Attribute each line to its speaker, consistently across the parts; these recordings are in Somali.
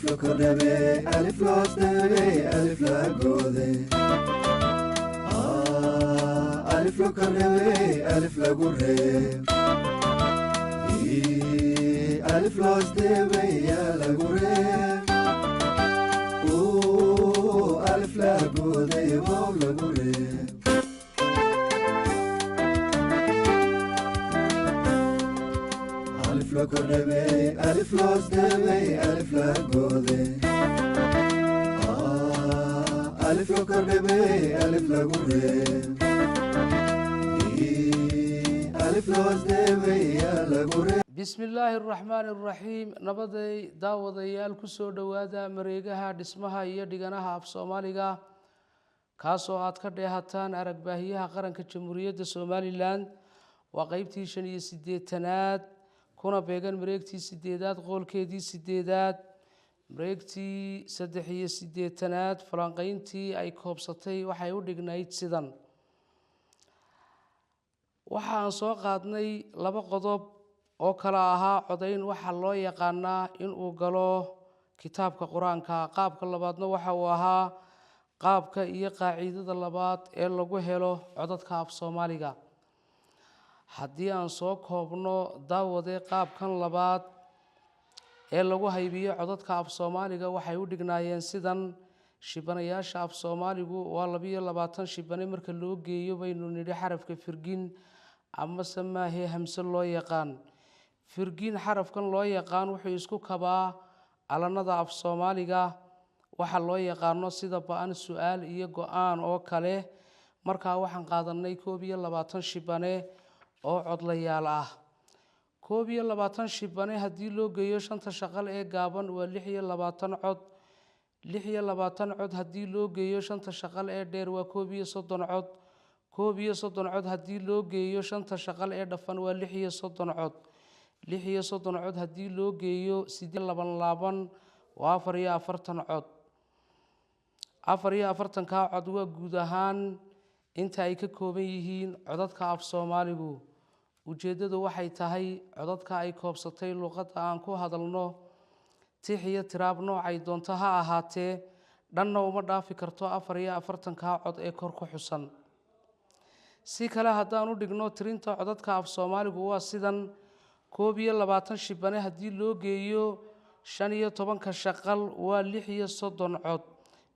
Speaker 1: lo correbe, alif lo steve, alif la gode. Alif lo correbe, alif la gurre. Alif lo steve, ya la gurre. Alif la gode, wow la gurre. Alif lo correbe, alif lo steve, alif la gode. Alif lo correbe, alif la gurre. Alif lo steve, ya la gurre.
Speaker 2: بسم الله الرحمن الرحيم نبضي داوديال كسو دوادا مريغها دسمها iyo dhiganaha af Soomaaliga kaasoo aad ka dheehataan arag baahiyaha qaranka Jamhuuriyadda Somaliland waa qaybtii 58aad kuna beegan mareegtii 8aad qolkeedii 8aad mareegtii 83aad falanqayntii ay koobsatay waxay u dhignayd sidan waxaan soo qaadnay laba qodob oo kala ahaa codayn waxa loo yaqaanaa in uu galo kitaabka quraanka qaabka labaadna waxa uu ahaa qaabka iyo qaacidada labaad ee lagu helo codadka af Soomaaliga haddii aan soo koobno daawade qaabkan labaad ee lagu haybiyo codadka af Soomaaliga waxay u dhignaayeen sidan shibanayaasha af Soomaaligu waa 22 shibane marka loo geeyo baynu nidhi xarafka firgin ama samaahe hamse loo yaqaan firgin xarafkan loo yaqaan wuxuu isku kabaa alanada af Soomaaliga waxa loo yaqaano sida baan su'aal iyo go'aan oo kale marka waxaan qaadanay 22 shibane oo codlayaal ah 22 shibane haddii loo geeyo shanta shaqal ee gaaban waa 26 cod 26 cod haddii loo geeyo shanta shaqal ee dheer waa 31 cod 31 cod haddii loo geeyo shanta shaqal ee dhafan waa 36 cod 36 cod haddii loo geeyo 8 laaban waa 44 cod 44 ka cod waa guud ahaan inta ay ka kooban yihiin codadka af Soomaaligu ujeedadu waxay tahay codadka ay koobsatay luqadda aan ku hadalno tixiya tiraab noocay doonto ha ahaatee dhanna uma dhaafi karto 44 ka cod ee kor ku xusan si kale haddaan u dhigno tirinta codadka af Soomaaligu waa sidan 22 shibane haddii loo geeyo 15 ka shaqal waa 36 cod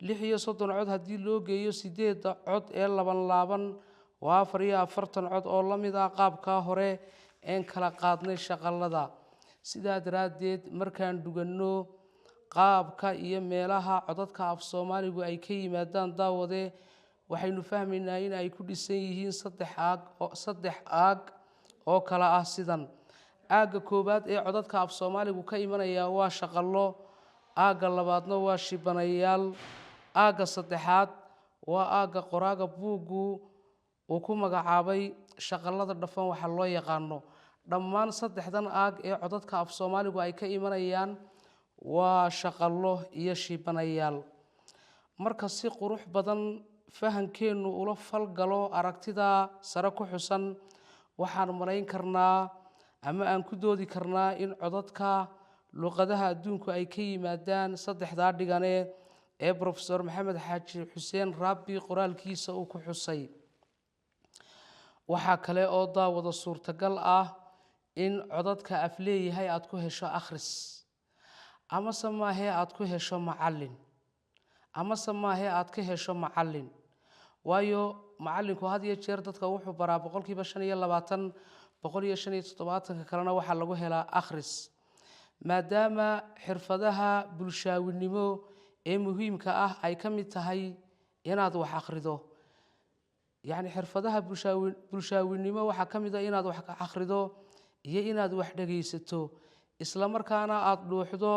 Speaker 2: 36 cod haddii loo geeyo 8 cod ee laban laaban waa 44 cod oo la mid ah qaabka hore ee kala qaadnay shaqalada sidaa daraadeed markaan duganno qaabka iyo meelaha codadka af Soomaaligu ay ka yimaadaan daawade waxaynu fahmaynaa in ay ku dhisan yihiin saddex aag oo kala ah sidan aaga koobaad ee codadka af Soomaaligu ka imanaya waa shaqalo aaga labaadna waa shibanayaal aaga saddexaad waa aaga qoraaga buugu uu ku magacaabay shaqalada dhafan waxa loo yaqaano dhammaan saddexdan aag ee codadka af Soomaaligu ay ka imanayaan waa shaqalo iyo shibanayaal marka si qurux badan fahankeenu ula falgalo aragtida sare ku xusan waxaan marayn karnaa ama aan ku doodi karnaa in codadka luqadaha adduunku ay ka yimaadaan saddexda dhigane ee Professor Maxamed Xaaji Xuseen Rabbi qoraalkiisa uu ku xusay waxa kale oo daawada suurtagal ah in codadka af leeyahay aad ku hesho akhris ama samaahe aad ku hesho macallin ama samaahe aad ka hesho macallin waayo macallinku had iyo jeer dadka wuxuu baraa 25% 175 kalena waxa lagu helaa akhris maadaama xirfadaha bulshaawinimo ee muhiimka ah ay ka mid tahay inaad wax akhrido يعني xirfadaha bulshaawinimo waxa kamid ah inaad wax akhrido iyo inaad wax dhageysato isla markaana aad dhuuxdo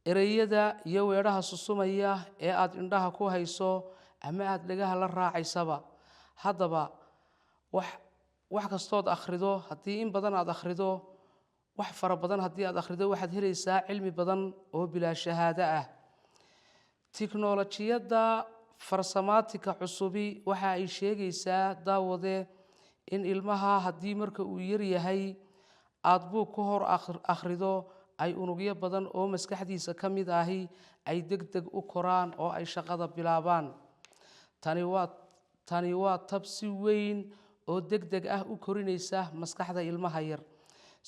Speaker 2: ereyada iyo weeraha susumaya ee aad indhaha ku hayso ama aad dhagaha la raacaysaba hadaba wax kastood akhrido hadii in badan aad akhrido wax fara badan hadii aad akhrido waxaad helaysaa cilmi badan oo bila shahaado ah tiknoolajiyada farsamaatika cusubi waxa ay sheegaysaa daawade in ilmaha hadii marka uu yar yahay aad buu ku hor akhrido ay unugyo badan oo maskaxdiisa ka mid ahi ay degdeg u koraan oo ay shaqada bilaabaan. Tani waa tab si weyn oo degdeg ah u korinaysa maskaxda ilmaha yar,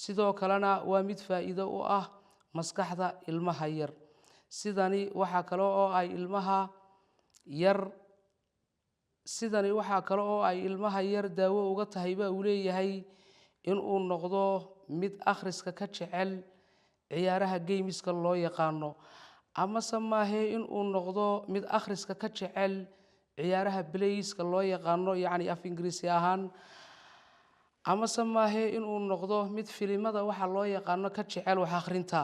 Speaker 2: sidoo kalena waa mid faa'iido u ah maskaxda ilmaha yar. Sidani waxaa kale oo ay ilmaha yar daawo uga tahay baa uu leeyahay in uu noqdo mid akhriska ka jecel ciyaaraha geymiska loo yaqaano, amase maahe in uu noqdo mid akhriska ka jecel ciyaaraha blayska loo yaqaano, yacni af ingiriisi ahaan, amase maahe in uu noqdo mid filimada waxa loo yaqaano ka jecel wax akhrinta.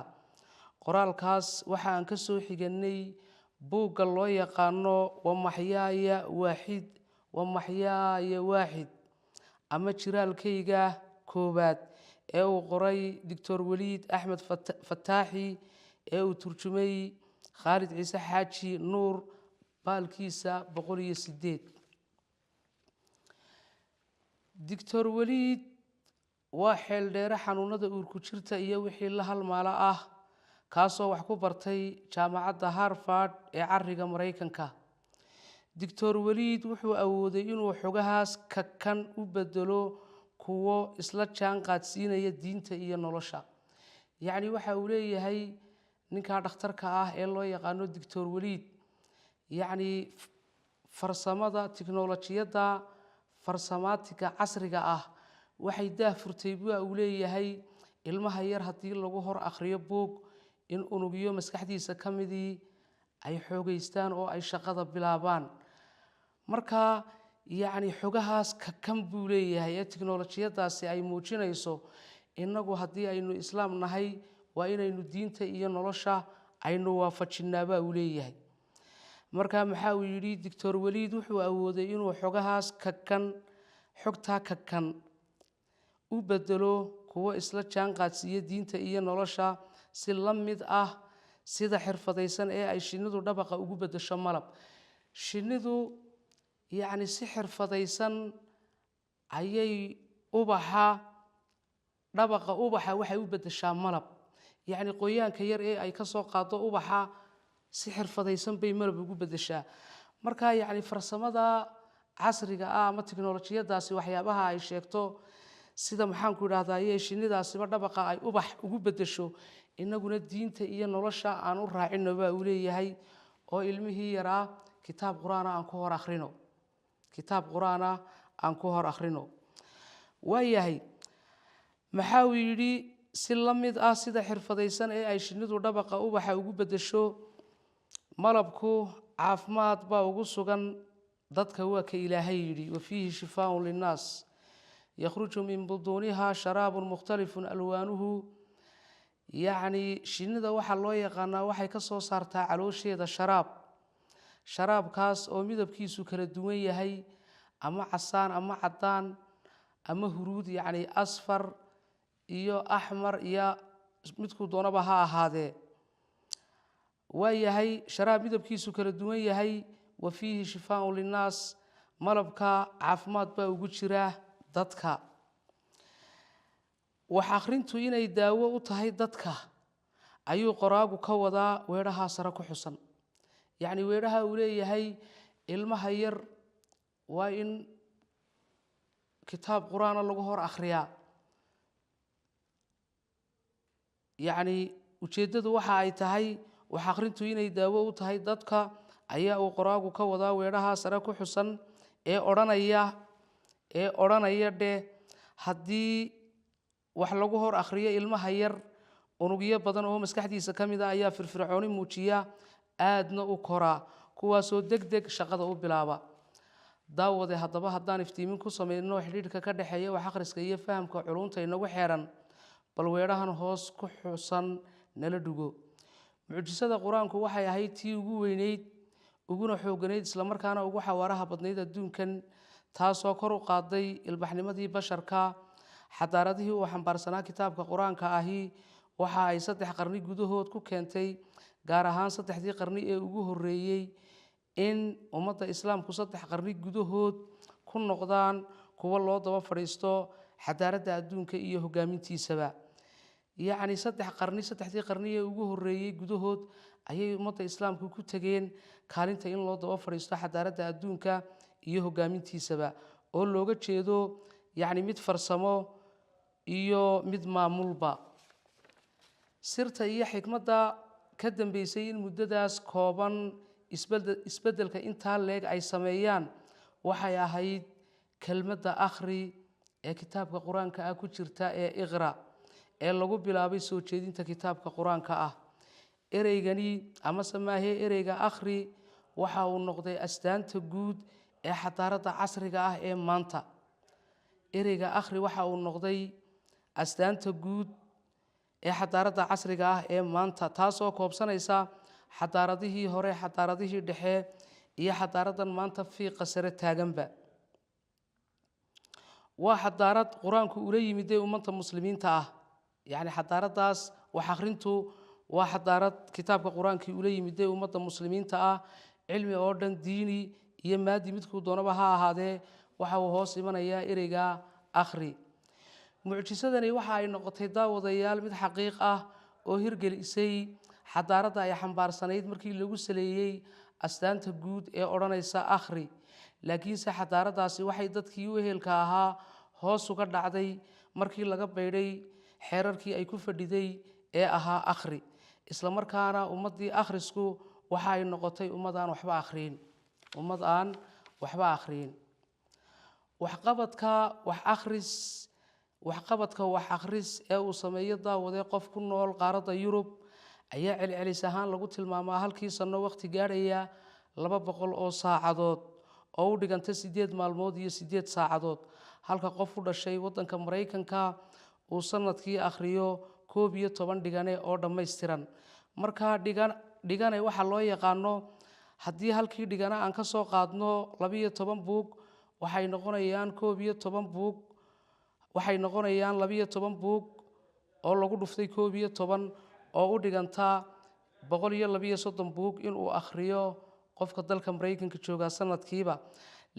Speaker 2: Qoraalkaas waxa aan ka soo xiganay buugga loo yaqaano Wamaxyaaya Waaxid ama Jiraalkayga Koowaad ee uu qoray Dr. Waliid Axmed Fataaxi ee uu turjumay Khaalid Ciise Xaaji Nuur, baalkiisa 108. Dr. Waliid waa xeeldheere xanuunada uurku jirta iyo wixii la halmaala ah, kaasoo wax ku bartay jaamacadda Harvard ee cariga Mareykanka. Dr. Waliid wuxuu awooday inuu xogahaas kakan u bedelo kuwo isla jaan qaadsiinaya diinta iyo nolosha. Yacni waxa uu leeyahay ninka dhakhtarka ah ee loo yaqaano Dr. Waliid, yacni farsamada tiknoolajiyadda farsamaatiga casriga ah waxay daahfurtay baa uu leeyahay ilmaha yar haddii lagu hor akhriyo buug in unugyo maskaxdiisa ka midii ay xoogaystaan oo ay shaqada bilaabaan. Marka yacni xogahaas kakan buu leeyahay ee tiknoolajiyadaasi ay muujinayso, innagu haddii aynu islaam nahay waa inaynu diinta iyo nolosha aynu waafajinaa baa uu leeyahay. Marka maxaa uu yidhi Dr. Waliid wuxuu awooday inuu xogtaa kakan u bedelo kuwo isla jaan qaadsiiya diinta iyo nolosha si la mid ah sida xirfadaysan ee ay shinnidu dhabaqa ugu bedesho malab. Shinnidu yacni si xirfadaysan ayay dhabaqa ubaxa waxay u bedeshaa malab, yacni qoyaanka yar ee ay ka soo qaado ubaxa si xirfadaysan bay malab ugu bedeshaa. Marka yacni farsamada casriga ah ama tiknoolajiyadaasi waxyaabaha ay sheegto, sida maxaanku idhaahdaa ayay shinnidaasiba dhabaqa ay ubax ugu bedesho, innaguna diinta iyo nolosha aan u raacino baa uu leeyahay oo ilmihii yaraa kitaab qur-aana aan ku hor akhrino. waayahay maxaa uu yidhi si la mid ah sida xirfadaysan ee ay shinnidu dhabaqa ubaxa ugu bedesho malabku, caafimaad baa ugu sugan dadka waa ka ilaahay yidhi wafiihi shifaaun linnaas yakhruju min buduuniha sharaabun mukhtalifun alwaanuhu. yacni shinnida waxaa loo yaqaanaa waxay ka soo saartaa caloosheeda sharaabkaas oo midabkiisu kala duwan yahay, ama casaan ama caddaan ama huruud, yacni asfar iyo axmar iyo midkuu doonaba ha ahaadee. waayahay sharaab midabkiisu kala duwan yahay, wafiihi shifaaun linnaas, malabka caafimaad baa ugu jira dadka. wax akhrintu inay daawo u tahay dadka ayuu qoraagu ka wadaa weedhaha sare ku xusan. yacni weedhaha uu leeyahay ilmaha yar waa in kitaab qur-aana lagu hor akhriyaa. yacni ujeeddadu waxa ay tahay wax akhrintu inay daawo u tahay dadka ayaa uu qoraagu ka wadaa weedhaha sare ku xusan ee odhanaya dheh haddii wax lagu hor akhriyo ilmaha yar, unugyo badan oo maskaxdiisa ka mid a ayaa firfircooni muujiya, aadna u koraa, kuwaasoo degdeg shaqada u bilaaba. daawade haddaba haddaan iftiimin ku samayno xidhiidhka ka dhexeeya wax akhriska iyo fahamka culunta inagu xeeran, bal weedhahan hoos ku xusan nala dhugo. mucjisada qur-aanku waxay ahayd tii ugu weynayd uguna xooganayd islamarkaana ugu xawaaraha badnayd adduunkan, taasoo kor u qaaday ilbaxnimadii basharka. xadaaradihii uu xambaarsanaa kitaabka qur-aanka ahi waxa ay 3 qarni gudahood ku keentay, gaar ahaan 3dii qarni ee ugu horreeyey, in ummadda islaamku 3 qarni gudahood ku noqdaan kuwo loo daba fadhiisto xadaaradda adduunka iyo hogaamintiisaba. yacni saddexdii qarni ee ugu horreeyey gudahood ayay ummadda islaamku ku tegeen kaalinta in loo daba fadhiisto xadaaradda adduunka iyo hoggaamintiisaba oo looga jeedo yacni mid farsamo iyo mid maamulba sirta iyo xikmadda ka dambeysay in muddadaas kooban isbeddelka intaa leeg ay sameeyaan waxay ahayd kelmadda akhri ee kitaabka qur-aanka ah ku jirta ee iqra ee lagu bilaabay soo jeedinta kitaabka qur-aanka ah ereygani amase maahee ereyga akhri waxa uu noqday astaanta guud ee xadaaradda casriga ah ee maanta ereyga akhri waxa uu noqday astaanta guud ee xadaaradda casriga ah ee maanta taasoo koobsanaysa xadaaradihii hore xadaaradihii dhexe iyo xadaaraddan maanta fiiqa sare taaganba waa xadaarad qur-aanku ula yimid ee ummadda muslimiinta ah yacni xadaaraddaas wax akhrintu waa xadaarad kitaabka qur-aankii ula yimid ee ummadda muslimiinta ah cilmi oo dhan diini iyo maadi midkuu doonaba ha ahaadee waxa uu hoos imanayaa ereyga akhri mucjisadani waxa ay noqotay daawadayaal mid xaqiiq ah oo hirgelisay xadaaradda ay xambaarsanayd markii lagu saleeyey astaanta guud ee odhanaysa akhri laakiinse xadaaraddaasi waxay dadkii u ehelka ahaa hoos uga dhacday markii laga baydhay xeerarkii ay ku fadhiday ee ahaa akhri isla markaana ummaddii akhrisku waxa ay noqotay ummad aan waxba akhriyin waxqabadka wax akhris ee uu sameeyo daawadee qof ku nool qaaradda Yurub ayaa celcelis ahaan lagu tilmaamaa halkii sano waqti gaaraya 200 oo saacadood oo u dhiganta 8 maalmood iyo 8 saacadood halka qof u dhashay waddanka Mareykanka uu sanadkii akhriyo 11 dhigane oo dhammaystiran marka dhigane waxa loo yaqaano haddii halkii dhigana aan ka soo qaadno 12 buug waxay noqonayaan 11 buug waxay noqonayaan 12 buug oo lagu dhuftay 11 oo u dhiganta 132 buug inuu akhriyo qofka dalka Mareykanka jooga sanadkiiba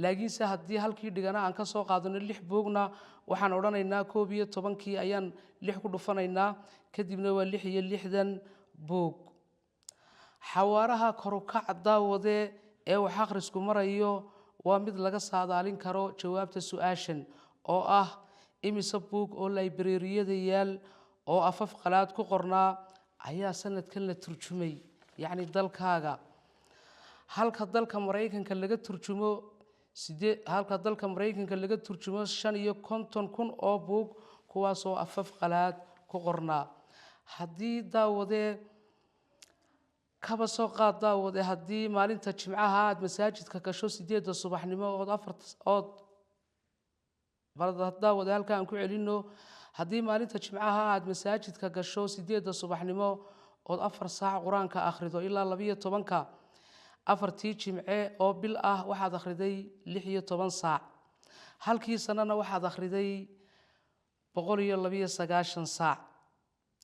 Speaker 2: laakiinse haddii halkii dhigana aan ka soo qaadano 6 buugna waxaan odhanaynaa 11kii ayaan 6 ku dhufanaynaa kadibna waa 66 buug xawaaraha kor u kaca daawade ee wax akhrisku marayo waa mid laga saadaalin karo jawaabta su'aashan oo ah imise buug oo librariyada yaal oo afaf qalaad ku qornaa ayaa sanadkan la turjumay yacni dalkaaga halka dalka Mareykanka laga turjumo 55,000 oo buug kuwaasoo afaf qalaad ku qornaa haddii daawade kaba soo qaad daawade haddii maalinta jimcaha aad masaajidka gasho 8 subaxnimo ood daawade halka aan ku celino haddii maalinta jimcaha aad masaajidka gasho 8 subaxnimo ood 4 saac quraanka akhrido ilaa 12ka afartii jimce oo bil ah waxaad akhriday 16 saac halkii sanana waxaad akhriday 129 saac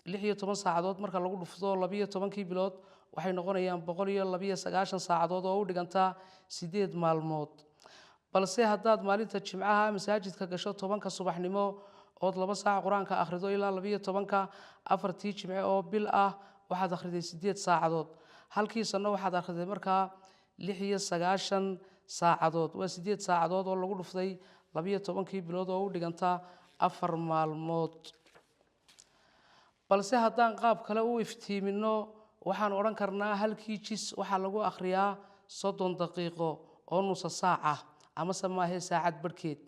Speaker 2: 16 saacadood marka lagu dhufto 12kii bilood waxay noqonayaan 129 saacadood oo u dhiganta 8 maalmood balse haddaad maalinta jimcaha masaajidka gasho 10ka subaxnimo ood 2 saac quraanka akhrido ilaa 12ka afartii jimce oo bil ah waxaad akhriday 8 saacadood halkii sano waxaad akhriday markaa 96 saacadood waa 8 saacadood oo lagu dhuftay 12kii bilood oo u dhiganta 4 maalmood balse haddaan qaab kale u iftiimino waxaan odhan karnaa halkii jis waxaa lagu akhriyaa 30 daqiiqo oo nus saac ah ama samaahe saacad barkeed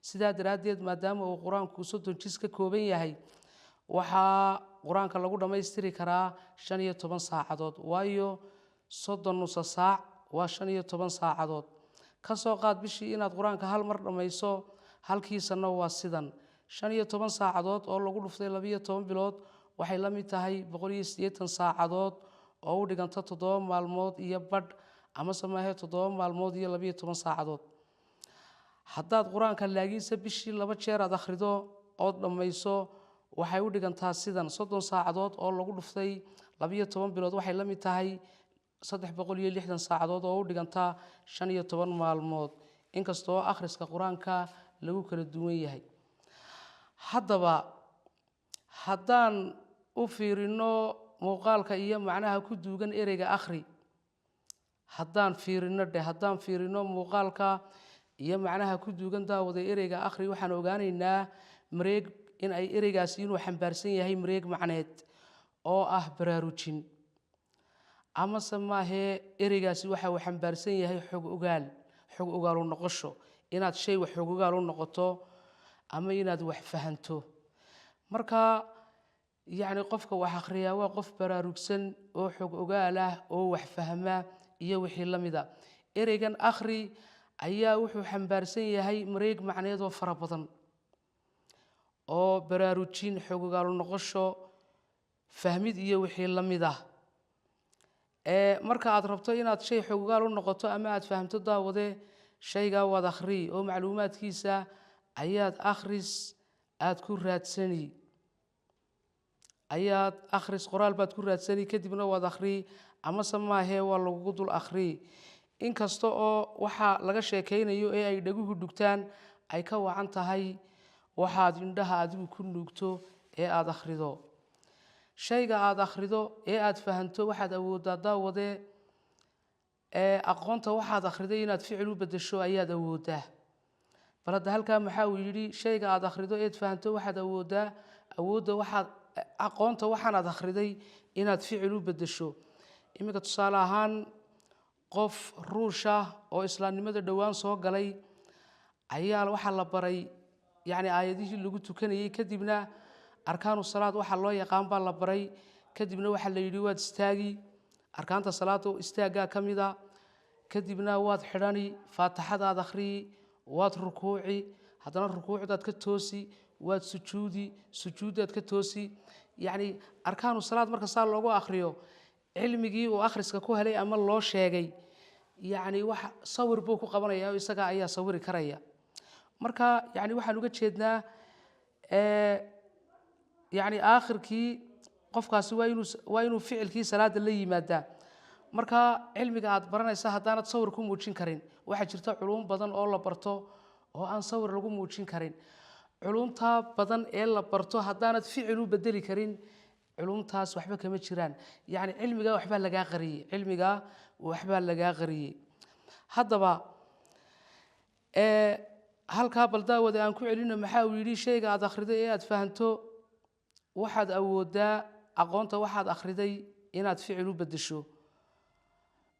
Speaker 2: sidaa daraaddeed maadaama uu quraanku 30 jis ka kooban yahay waxaa quraanka lagu dhamaystiri karaa 15 saacadood waayo 30 nus saac waa 15 saacadood ka soo qaad bishii inaad quraanka hal mar dhamayso halkii sano waa sidan 15 saacadood oo lagu dhuftay 12 bilood waxay la mid tahay 180 saacadood oo u dhiganta 7 maalmood iyo badh ama samaahe 7 maalmood iyo 12 saacadood haddaad quraanka laagiinsa bishii 2 jeer aad akhrido oo dhamayso waxay u dhigantaa sidan 30 saacadood oo lagu dhuftay 12 bilood waxay la mid tahay 360 saacadood oo u dhiganta 15 maalmood inkastoo akhriska quraanka lagu kala duwan yahay haddaba haddaan u fiirino muuqaalka iyo macnaha ku duugan ereyga akhri haddaan fiirino muuqaalka iyo macnaha ku duugan daawada ereyga akhri waxaan ogaanaynaa mareeg in ay ereygaasi inuu xambaarsan yahay mareeg macneed oo ah baraarujin amase maahee ereygaasi waxa uu xambaarsan yahay xog ogaal u noqosho inaad shay wax xog ogaal u noqoto ama inaad wax fahanto marka yacni qofka wax akhriyaa waa qof baraarugsan oo xog ogaal ah oo wax fahma iyo wixii la mida ereygan akhri ayaa wuxuu xambaarsan yahay mareeg macneed oo fara badan oo baraarujin xog ogaal u noqosho fahmid iyo wixii la mid ah marka aad rabto inaad shay xog ogaal u noqoto ama aad fahamto daawade shaygaa waad akhri oo macluumaadkiisa ayaad akhris aad ku raadsani qoraal baad ku raadsani kadibna waad akhri amase maahee waa lagugu dul akhri inkasta oo waxa laga sheekaynayo ee ay dhaguhu dhugtaan ay ka wacan tahay waxaad indhaha adigu ku nuugto ee aad akhrido shayga aad akhrido ee aad fahanto waxaad awooddaa daawade aqoonta waxaad akhriday inaad ficil u beddesho ayaad awooddaa bal hadda halkaa maxaa uu yidhi shayga aad akhrido eed fahanto waxaad awooddaa aqoonta waxaanaad akhriday inaad ficil u beddesho iminka tusaale ahaan qof ruusha oo islaamnimada dhowaan soo galay ayaa waxaa la baray yacni aayadihii lagu tukanayay kadibna arkaanu salaad waxaa loo yaqaan baa la baray kadibna waxaa la yidhi waad istaagi arkaanta salaada istaaggaa ka mida kadibna waad xidhani faatixadaad akhriyi waad rukuuci haddana rukuucdaad ka toosi waad sujuudaad ka toosi yacni arkaanu salaad marka saa loogu akhriyo cilmigii uu akhriska ku helay ama loo sheegay yacni wax sawir buu ku qabanaya oo isaga ayaa sawiri karaya marka yacni waxaan uga jeednaa yacni aakhirkii qofkaasi waa inuu ficilkii salaada la yimaadaa marka cilmiga aad baranaysa haddaanad sawir ku muujin karin waxaa jirta culuum badan oo la barto oo aan sawir lagu muujin karin culuumta badan ee la barto haddaanad ficil u bedeli karin culuumtaas waxba kama jiraan yacni cilmigaa waxbaa lagaa qariyey haddaba halkaa baldaawada aan ku celino maxaa uu yidhi shayga aad akhriday ee aad fahanto waxaad awooddaa aqoonta waxaad akhriday inaad ficil u beddesho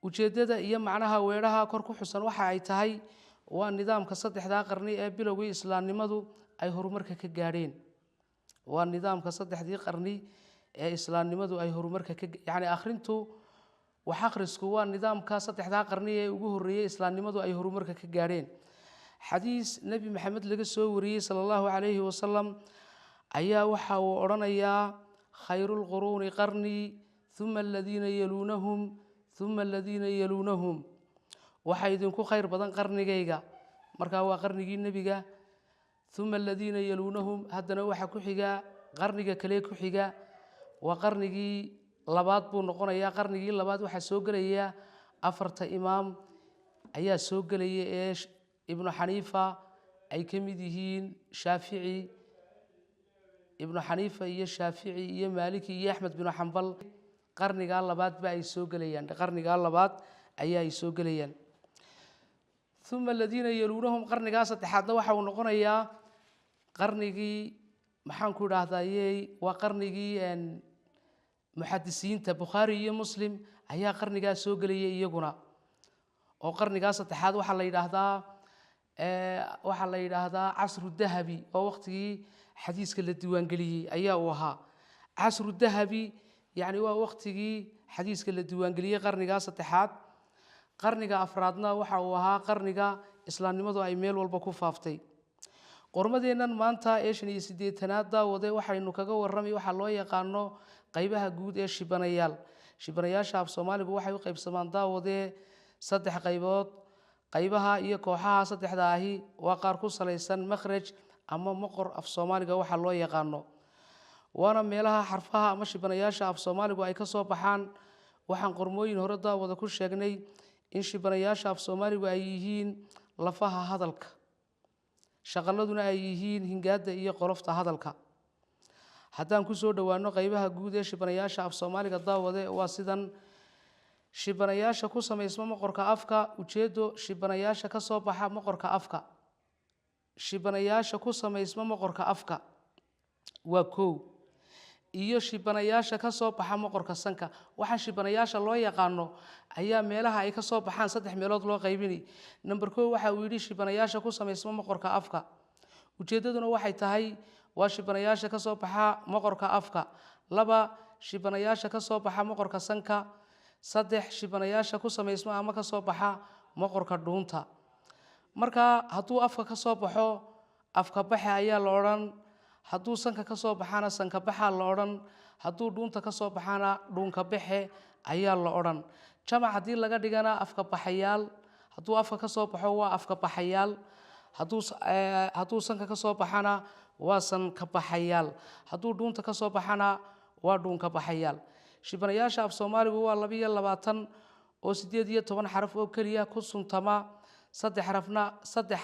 Speaker 2: ujeeddada iyo macnaha weedhaha kor ku xusan waxa ay tahay waa nidaamka saddexdaa qarni ee bilowgii islaamnimadu ay horumarka ka gaadheen waa nidaamka saddexdii qarni ee islaamnimadu ay horumarka yacni akhrintu wax akhrisku waa nidaamka saddexdaa qarni ee ugu horreeyey islaamnimadu ay horumarka ka gaadheen xadiis nebi maxamed laga soo wariyey sala allahu calayhi wasalam ayaa waxa uu odhanayaa khayruulquruuni qarnii uma aladiina yaluunahum uma aladiina yaluunahum waxaa idinku khayr badan qarnigayga markaa waa qarnigii nebiga uma aladiina yaluunahum haddana waxaa ku xiga qarniga kale ku xiga waa qarnigii labaad buu noqonayaa qarnigii labaad waxaa soo gelaya afarta imaam ayaa soo gelaya ee ibnu xaniifa ay ka mid yihiin shaafici ibnu xaniifa iyo shaafici iyo maaliki iyo axmed binu xambal qarnigaa labaadba ay soo gelayaan qarnigaa labaad ayaa ay soo gelayaan uma aladiina yaluunahum qarnigaa saddexaadna waxa uu noqonayaa qarnigii maxaanku idhaahdayey waa qarnigii muxadisiinta bukhaari iyo muslim ayaa qarnigaa soo gelaya iyaguna oo qarnigaa saddexaad waxaa la yidhaahdaa casru dahabi oo waqtigii xadiiska la diiwaangeliyey ayaa uu ahaa casru dahabi yacni waa waqtigii xadiiska la diiwaangeliyey qarnigaa saddexaad qarniga afraadna waxa uu ahaa qarniga islaamnimadu ay meel walba ku faaftay qormadeennan maanta ee 58aad daawade waxaynu kaga warrami waxaa loo yaqaano qaybaha guud ee shibanayaasha af soomaaligu waxay u qaybsamaan daawade 3 qaybood qaybaha iyo kooxaha saddexda ahi waa qaar ku salaysan makhraj ama maqor af soomaaliga waxa loo yaqaano waana meelaha xarfaha ama shibanayaasha af soomaaligu ay ka soo baxaan waxaan qormooyin hore daawada ku sheegnay in shibanayaasha af soomaaligu ay yihiin lafaha hadalka shaqaladuna ay yihiin hingaada iyo qolofta hadalka haddaan ku soo dhowaano qaybaha guud ee shibanayaasha af soomaaliga daawade waa sidan shibanayaasha ku samaysma maqorka afka ujeedo shibanayaasha ka soo baxa maqorka afka shibanayaasha ku samaysma maqorka afka waa kow iyo shibanayaasha ka soo baxa maqorka sanka waxa shibanayaasha loo yaqaano ayaa meelaha ay ka soo baxaan saddex meelood loo qaybinay number 1 waxa uu yiri shibanayaasha ku samaysma maqorka afka ujeedaduna waxay tahay waa shibanayaasha ka soo baxa maqorka afka laba shibanayaasha ka soo baxa maqorka sanka saddex shibanayaasha ku samaysma ama ka soo baxa maqorka dhuunta marka hadduu afka ka soo baxo afka baxe ayaa la odhan hadduu sanka ka soo baxana sanka baxa la odhan hadduu dhuunta ka soo baxana dhuunka baxe ayaa la odhan jamac haddii laga dhigana afka baxayaal hadduu afka ka soo baxo waa afka baxayaal hadduu sanka ka soo baxana waa sanka baxayaal hadduu dhuunta ka soo baxana waa dhuunka baxayaal shibanayaasha af soomaaligu waa 22 oo 18 xaraf oo kaliya ku suntama saddex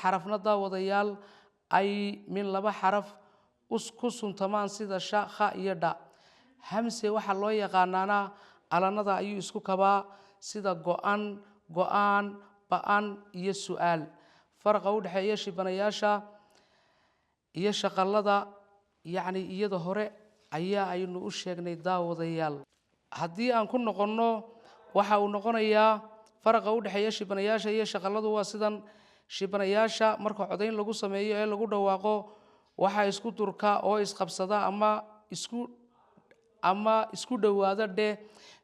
Speaker 2: xarafna daawadayaal ay min 2 xaraf ku suntamaan sida sha kha iyo dha hamse waxa loo yaqaanaana alanada ayuu isku kabaa sida go'an go'aan ba'an iyo su'aal farqa u dhaxeeya shibanayaasha iyo shaqalada yacni iyada hore ayaa aynu u sheegnay daawadayaal haddii aan ku noqonno waxa uu noqonayaa farqa u dhaxeeya shibanayaasha iyo shaqaladu waa sidan shibanayaasha marka codayn lagu sameeyo ee lagu dhawaaqo waxa isku durka oo isqabsada ama isku dhawaada dhe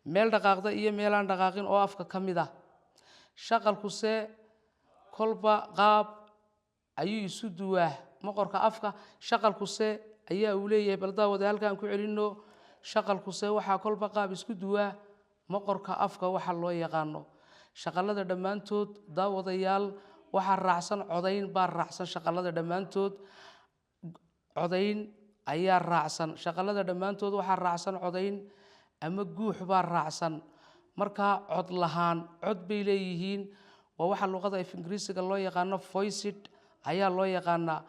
Speaker 2: meel dhaqaaqda iyo meel aan dhaqaaqin oo afka ka mid ah shaqalkuse kolba qaab ayuu isu duwaa maqorka afka shaqalkuse ayaa uu leeyahay bal daawada halkaan ku celino shaqalkuse waxa kolba qaab isku duwaa maqorka afka waxa loo yaqaano shaqalada dhammaantood daawadayaal waxa raacsan codayn baa raacsan shaqalada dhammaantood codayn ayaa raacsan shaqalada dhammaantood waxa raacsan codayn ama guux baa raacsan marka cod lahaan cod bay leeyihiin waa waxa luqada af ingiriisiga loo yaqaano voiced ayaa loo yaqaanaa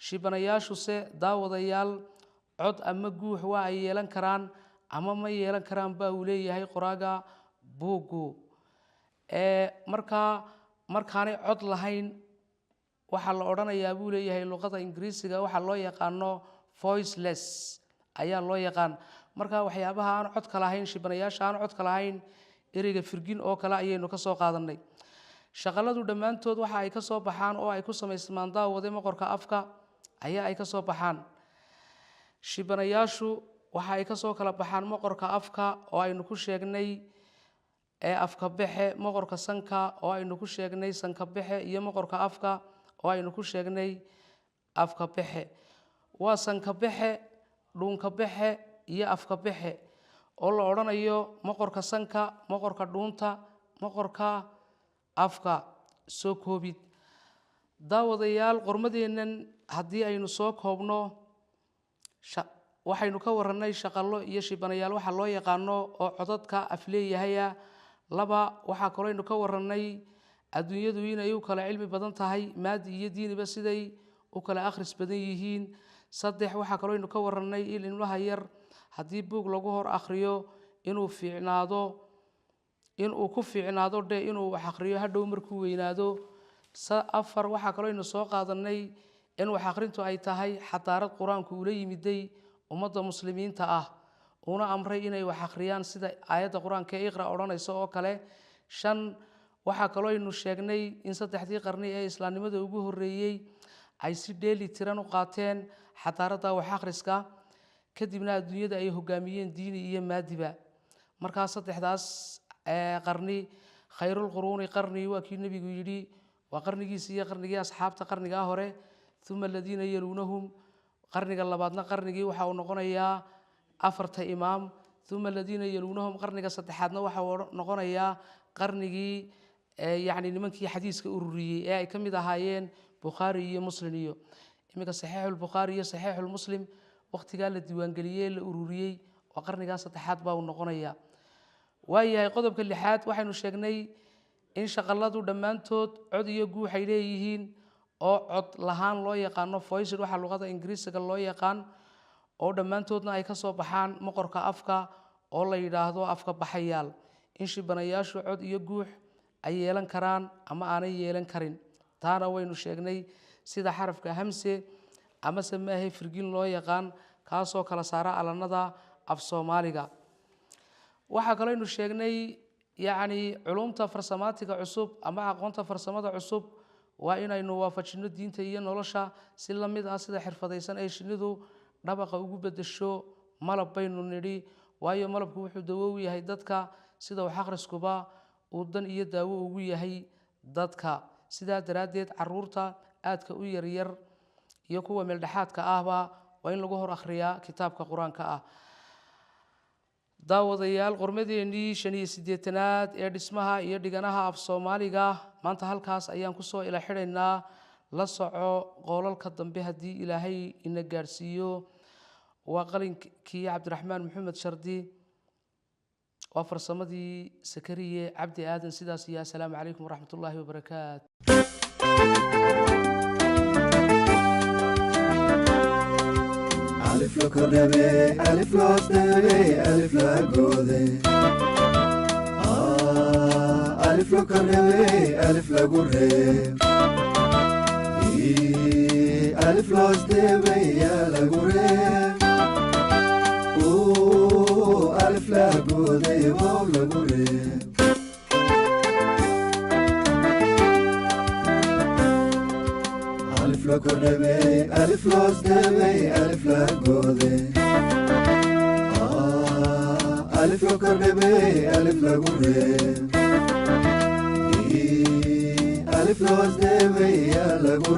Speaker 2: shibanayaashuse daawadayaal cod ama guux waa ay yeelan karaan ama ma yeelan karaan baa uu leeyahay qoraaga buugu markaanay cod lahayn waxa la odhanayaa buu leeyahay luqada ingiriisiga waxa loo yaqaano voiceless ayaa loo yaqaan marka waxyaabaha aan codka lahayn shibanayaasha aan codka lahayn ereyga firgin oo kale ayaynu ka soo qaadanay shaqaladu dhammaantood waxa ay ka soo baxaan oo ay ku samaysmaan daawade maqorka afka ayaa ay ka soo baxaan shibanayaashu waxa ay ka soo kala baxaan maqorka afka oo aynu ku sheegnay afka baxe maqorka sanka oo aynu ku sheegnay sanka baxe iyo maqorka afka oo aynu ku sheegnay afka baxe waa sanka baxe dhuunka baxe iyo afka baxe oo la odhanayo maqorka sanka maqorka dhuunta maqorka afka soo koobid daawadayaal qormadeennan haddii aynu soo koobno waxaynu ka warannay shaqallo iyo shibanayaal waxa loo yaqaano oo codadka af leeyahaya laba waxaa kaloo aynu ka warannay adduunyadu inay u kala cilmi badan tahay maadi iyo diiniba siday u kala akhris badan yihiin saddex waxaa kaloo aynu ka warannay in ilmaha yar haddii buug lagu hor akhriyo inuu ku fiicnaado dhe inuu wax akhriyo hadhow markuu weynaado afar waxaa kaloo aynu soo qaadanay in wax akhrintu ay tahay xadaarad qur-aanku ula yimiday ummadda muslimiinta ah una amray inay wax akhriyaan sida aayadda qur-aanka ee iqra odhanaysa oo kale shan waxaa kaloo aynu sheegnay in saddexdii qarni ee islaamnimada ugu horreeyey ay si dheeli tiran u qaateen xadaaradda wax akhriska kadibna adduunyada ay hogaamiyeen diini iyo maadiba markaa saddexdaas qarni khayrul quruuni qarni waa kii nebigu yidhi waa qarnigiisa iyo qarnigii asxaabta qarnigaa hore uma aladiina yaluunahum qarniga labaadna qarnigii waxa uu noqonayaa afarta imaam uma aladiina yaluunahum qarniga saddexaadna waxa uu noqonayaa qarnigii yacni nimankii xadiiska ururiyey ee ay ka mid ahaayeen bukhaari iyo muslim iyo iminka saxiixulbukhaari iyo saxiixulmuslim waqtigaa la diiwaangeliyey la ururiyey oo qarnigaa saddexaad baa uu noqonayaa waayahay qodobka lixaad waxaynu sheegnay in shaqaladu dhammaantood cod iyo guux ay leeyihiin oo cod lahaan loo yaqaano voiced waxa luqada ingiriisiga loo yaqaan oo dhammaantoodna ay ka soo baxaan moqorka afka oo la yidhaahdo afka baxayaal in shibanayaashu cod iyo guux ay yeelan karaan ama aanay yeelan karin taana waynu sheegnay sida xarafka hamse ama samaahay firgin loo yaqaan kaasoo kala saara alanada af Soomaaliga waxa kale aynu sheegnay yacni culumta farsamaatiga cusub ama aqoonta farsamada cusub waa inaynu waafajino diinta iyo nolosha si la mid ah sida xirfadaysan ay shinidu dhabaqa ugu bedesho malab baynu nidhi waayo malabku wuxuu dawo u yahay dadka sida wax akhriskuba uu dan iyo daawo ugu yahay dadka sidaa daraadeed caruurta aadka u yaryar iyo kuwa meel dhaxaadka ahba waa in lagu hor akhriyaa kitaabka quraanka ah daawadayaal qormadeennii 85aad ee dhismaha iyo dhiganaha af Soomaaliga maanta halkaas ayaan ku soo ila xidhaynaa la soco qoolalka dambe haddii ilaahay ina gaarsiiyo waa qalinkii Cabdiraxmaan Maxamed Shardi waa farsamadii Sakariye Cabdi Aadan sidaas iyo assalaamu calaykum waraxmatullaahi wabarakaatu
Speaker 1: ألف لكربي ألف لوستبي ألف لقودي ألف لكربي ألف لقري ألف لوستبي يا لقري ألف لقودي واو لقري ألف لكربي ألف لوستبي ألف لقودي ألف لكربي ألف لقري ألف لوستبي يا لقري